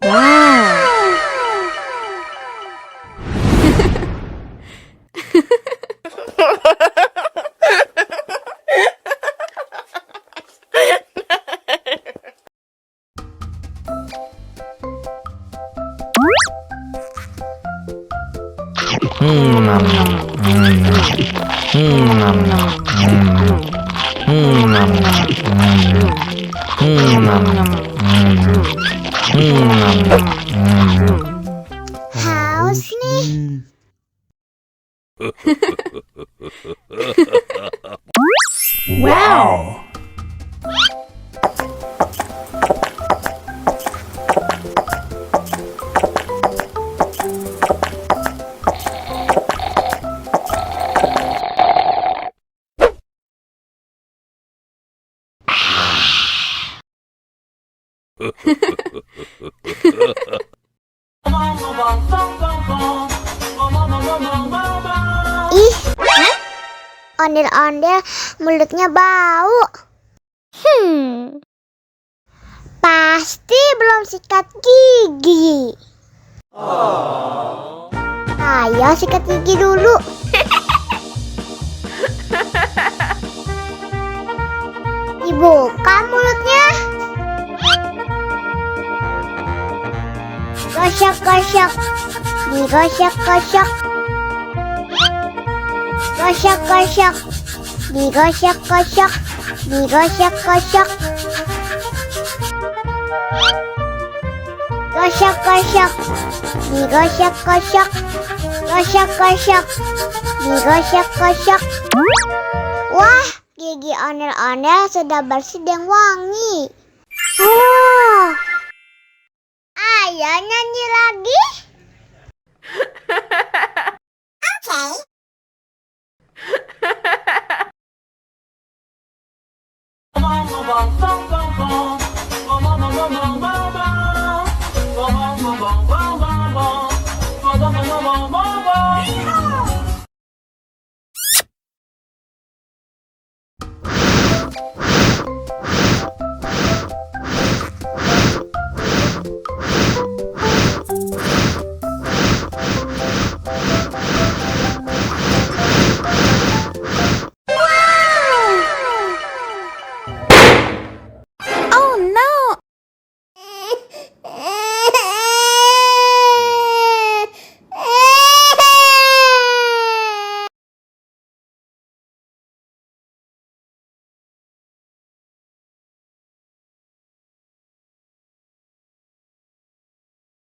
Wow. Haus nih. Wow! Ih, ondel-ondel mulutnya bau. Pasti belum sikat gigi. Ayo sikat gigi dulu. Dibuka mulutnya. Gosok-gosok, digosok-gosok. Gosok-gosok, digosok-gosok, digosok-gosok. Gosok-gosok, digosok-gosok. Gosok-gosok, digosok-gosok. Wah, gigi ondel-ondel sudah bersih dan wangi. Oh, ayo nyanyi lagi.